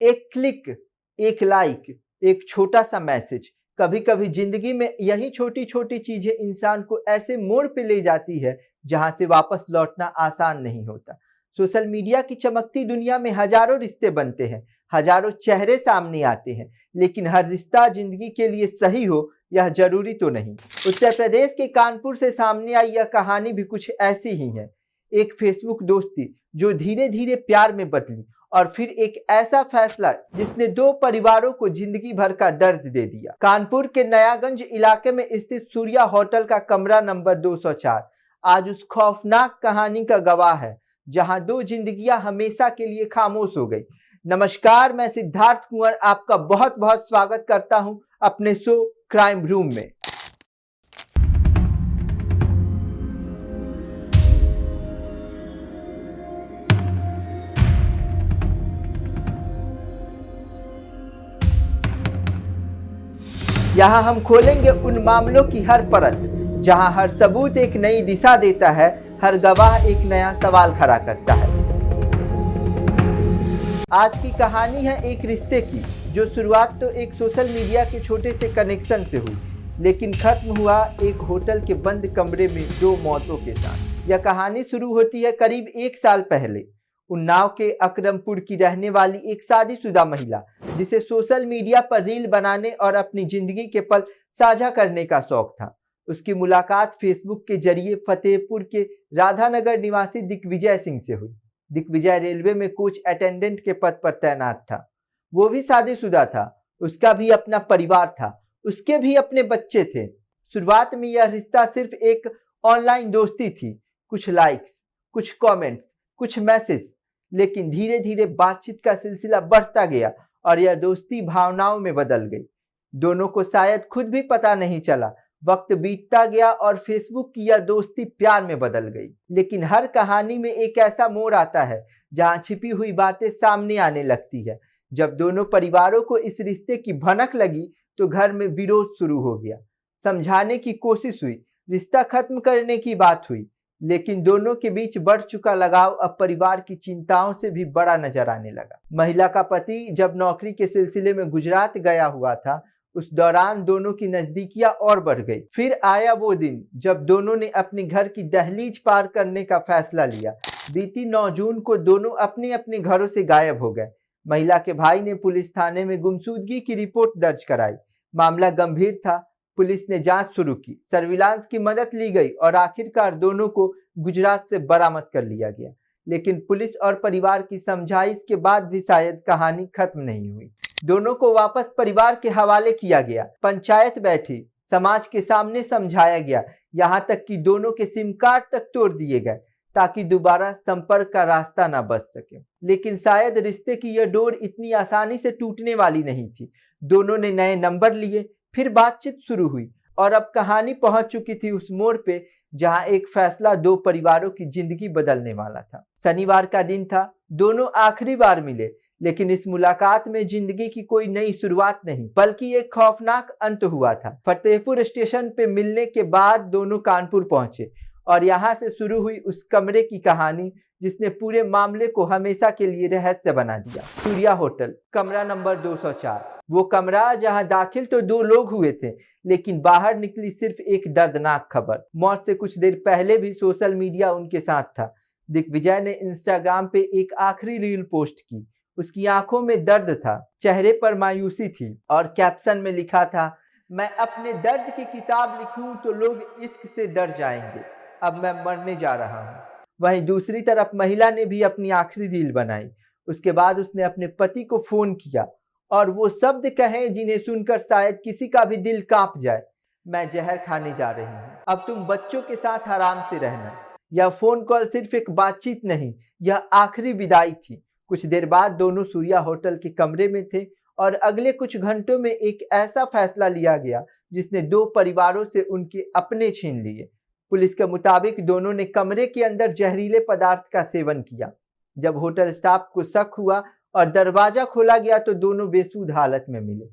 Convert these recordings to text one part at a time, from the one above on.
एक क्लिक, एक लाइक, एक छोटा सा मैसेज, कभी कभी जिंदगी में यही छोटी छोटी चीजें इंसान को ऐसे मोड़ पे ले जाती है जहां से वापस लौटना आसान नहीं होता। सोशल मीडिया की चमकती दुनिया में हजारों रिश्ते बनते हैं, हजारों चेहरे सामने आते हैं, लेकिन हर रिश्ता जिंदगी के लिए सही हो यह जरूरी तो नहीं। उत्तर प्रदेश के कानपुर से सामने आई यह कहानी भी कुछ ऐसी ही है। एक फेसबुक दोस्ती जो धीरे धीरे प्यार में बदली, और फिर एक ऐसा फैसला जिसने दो परिवारों को जिंदगी भर का दर्द दे दिया। कानपुर के नयागंज इलाके में स्थित सूर्या होटल का कमरा नंबर 204 आज उस खौफनाक कहानी का गवाह है जहां दो जिंदगियां हमेशा के लिए खामोश हो गई। नमस्कार, मैं सिद्धार्थ कुंवर आपका बहुत बहुत स्वागत करता हूं अपने शो क्राइम रूम में। यहाँ हम खोलेंगे उन मामलों की हर परत जहाँ हर सबूत एक नई दिशा देता है, हर गवाह एक नया सवाल खड़ा करता है। आज की कहानी है एक रिश्ते की जो शुरुआत तो एक सोशल मीडिया के छोटे से कनेक्शन से हुई, लेकिन खत्म हुआ एक होटल के बंद कमरे में दो मौतों के साथ। यह कहानी शुरू होती है करीब 1 साल पहले। उन्नाव के अकरमपुर की रहने वाली एक शादीशुदा महिला जिसे सोशल मीडिया पर रील बनाने और अपनी जिंदगी के पल साझा करने का शौक था। उसकी मुलाकात फेसबुक के जरिए फतेहपुर के राधानगर निवासी दिग्विजय सिंह से हुई। दिग्विजय रेलवे में कोच अटेंडेंट के पद पर तैनात था। वो भी शादीशुदा था, उसका भी अपना परिवार था, उसके भी अपने बच्चे थे। शुरुआत में यह रिश्ता सिर्फ एक ऑनलाइन दोस्ती थी, कुछ लाइक्स, कुछ कमेंट्स, कुछ मैसेज, लेकिन धीरे धीरे बातचीत का सिलसिला बढ़ता गया और यह दोस्ती भावनाओं में बदल गई। दोनों को शायद खुद भी पता नहीं चला। वक्त बीतता गया और फेसबुक की यह दोस्ती प्यार में बदल गई। लेकिन हर कहानी में एक ऐसा मोड़ आता है जहां छिपी हुई बातें सामने आने लगती है। जब दोनों परिवारों को इस रिश्ते की भनक लगी तो घर में विरोध शुरू हो गया। समझाने की कोशिश हुई, रिश्ता खत्म करने की बात हुई, लेकिन दोनों के बीच बढ़ चुका लगाव अब परिवार की चिंताओं से भी बड़ा नजर आने लगा। महिला का पति जब नौकरी के सिलसिले में गुजरात गया हुआ था, उस दौरान दोनों की नजदीकियां और बढ़ गई। फिर आया वो दिन जब दोनों ने अपने घर की दहलीज पार करने का फैसला लिया। बीती 9 जून को दोनों अपने अपने घरों से गायब हो गए। महिला के भाई ने पुलिस थाने में गुमशुदगी की रिपोर्ट दर्ज कराई। मामला गंभीर था। पुलिस ने जांच शुरू की, सर्विलांस की मदद ली गई और आखिरकार दोनों को गुजरात से बरामद कर लिया गया। लेकिन पुलिस और परिवार की समझाइश के बाद भी शायद कहानी खत्म नहीं हुई। दोनों को वापस परिवार के हवाले किया गया, पंचायत बैठी, समाज के सामने समझाया गया, यहाँ तक कि दोनों के सिम कार्ड तक तोड़ दिए गए ताकि दोबारा संपर्क का रास्ता ना बच सके। लेकिन शायद रिश्ते की यह डोर इतनी आसानी से टूटने वाली नहीं थी। दोनों ने नए नंबर लिए, फिर बातचीत शुरू हुई और अब कहानी पहुंच चुकी थी उस मोड़ पे जहां एक फैसला दो परिवारों की जिंदगी बदलने वाला था। शनिवार का दिन था, दोनों आखिरी बार मिले, लेकिन इस मुलाकात में जिंदगी की कोई नई शुरुआत नहीं बल्कि एक खौफनाक अंत हुआ था। फतेहपुर स्टेशन पे मिलने के बाद दोनों कानपुर पहुंचे और यहाँ से शुरू हुई उस कमरे की कहानी जिसने पूरे मामले को हमेशा के लिए रहस्य बना दिया। सूर्या होटल, कमरा नंबर 204। वो कमरा जहां दाखिल तो 2 लोग हुए थे, लेकिन बाहर निकली सिर्फ एक दर्दनाक खबर। मौत से कुछ देर पहले भी सोशल मीडिया उनके साथ था। दिग्विजय ने इंस्टाग्राम पे एक आखिरी रील पोस्ट की। उसकी आंखों में दर्द था, चेहरे पर मायूसी थी और कैप्शन में लिखा था, मैं अपने दर्द की किताब लिखूं तो लोग इश्क से डर जाएंगे, अब मैं मरने जा रहा हूं। वहीं दूसरी तरफ महिला ने भी अपनी आखिरी रील बनाई। उसके बाद उसने अपने पति को फोन किया और वो शब्द कहे जिन्हें सुनकर शायद किसी का भी दिल कांप जाए, मैं जहर खाने जा रही हूँ, अब तुम बच्चों के साथ आराम से रहना। यह फोन कॉल सिर्फ एक बातचीत नहीं, यह आखिरी विदाई थी। कुछ देर बाद दोनों सूर्या होटल के कमरे में थे और अगले कुछ घंटों में एक ऐसा फैसला लिया गया जिसने दो परिवारों से उनके अपने छीन लिए। पुलिस के मुताबिक दोनों ने कमरे के अंदर जहरीले पदार्थ का सेवन किया। जब होटल स्टाफ को शक हुआ और दरवाजा खोला गया तो दोनों बेसुध हालत में मिले।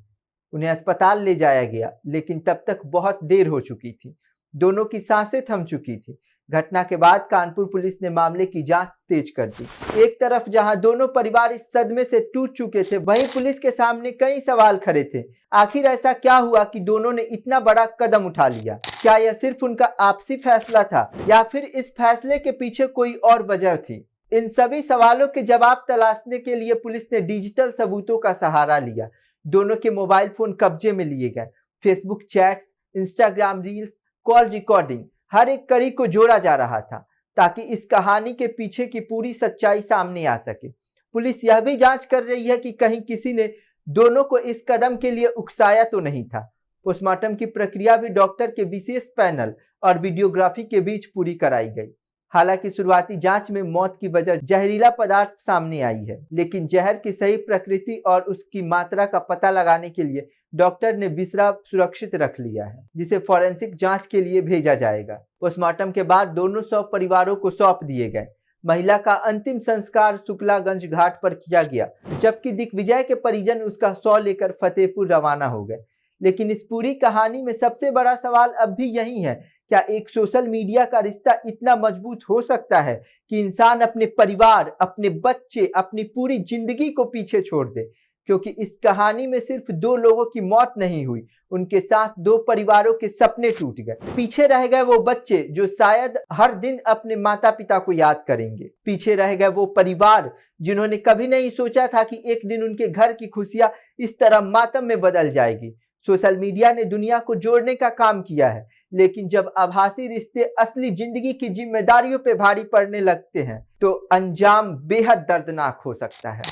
उन्हें अस्पताल ले जाया गया, लेकिन तब तक बहुत देर हो चुकी थी। दोनों की सांसें थम चुकी थी। घटना के बाद कानपुर पुलिस ने मामले की जांच तेज कर दी। एक तरफ जहां दोनों परिवार इस सदमे से टूट चुके थे, वहीं पुलिस के सामने कई सवाल खड़े थे। आखिर ऐसा क्या हुआ कि दोनों ने इतना बड़ा कदम उठा लिया? क्या यह सिर्फ उनका आपसी फैसला था या फिर इस फैसले के पीछे कोई और वजह थी? इन सभी सवालों के जवाब तलाशने के लिए पुलिस ने डिजिटल सबूतों का सहारा लिया। दोनों के मोबाइल फोन कब्जे में लिए गए। Facebook chats, Instagram reels, call recording, हर एक कड़ी को जोड़ा जा रहा था ताकि इस कहानी के पीछे की पूरी सच्चाई सामने आ सके। पुलिस यह भी जांच कर रही है कि कहीं किसी ने दोनों को इस कदम के लिए उकसाया तो नहीं था। पोस्टमार्टम की प्रक्रिया भी डॉक्टर के विशेष पैनल और वीडियोग्राफी के बीच पूरी कराई गई। हालांकि शुरुआती जांच में मौत की वजह जहरीला पदार्थ सामने आई है, लेकिन जहर की सही प्रकृति और उसकी मात्रा का पता लगाने के लिए डॉक्टर ने बिस्रा सुरक्षित रख लिया है, जिसे फॉरेंसिक जांच के लिए भेजा जाएगा। पोस्टमार्टम के बाद दोनों शव परिवारों को सौंप दिए गए। महिला का अंतिम संस्कार शुक्लागंज घाट पर किया गया, जबकि दिग्विजय के परिजन उसका शव लेकर फतेहपुर रवाना हो गए। लेकिन इस पूरी कहानी में सबसे बड़ा सवाल अब भी यही है, क्या एक सोशल मीडिया का रिश्ता इतना मजबूत हो सकता है कि इंसान अपने परिवार, अपने बच्चे, अपनी पूरी जिंदगी को पीछे छोड़ दे? क्योंकि इस कहानी में सिर्फ दो लोगों की मौत नहीं हुई, उनके साथ दो परिवारों के सपने टूट गए। पीछे रह गए वो बच्चे जो शायद हर दिन अपने माता पिता को याद करेंगे। पीछे रह गए वो परिवार जिन्होंने कभी नहीं सोचा था कि एक दिन उनके घर की खुशियां इस तरह मातम में बदल जाएगी। सोशल मीडिया ने दुनिया को जोड़ने का काम किया है, लेकिन जब आभासी रिश्ते असली जिंदगी की जिम्मेदारियों पे भारी पड़ने लगते हैं तो अंजाम बेहद दर्दनाक हो सकता है।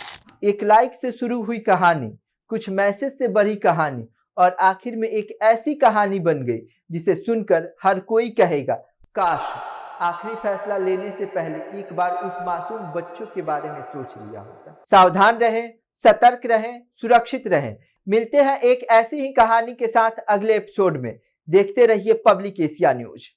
एक लाइक से शुरू हुई कहानी, कुछ मैसेज से बढ़ी कहानी और आखिर में एक ऐसी कहानी बन गई जिसे सुनकर हर कोई कहेगा, काश आखिरी फैसला लेने से पहले एक बार उस मासूम बच्चों के बारे में सोच लिया होता। सावधान रहें, सतर्क रहें, सुरक्षित रहें। मिलते हैं एक ऐसी ही कहानी के साथ अगले एपिसोड में। देखते रहिए पब्लिक एशिया न्यूज।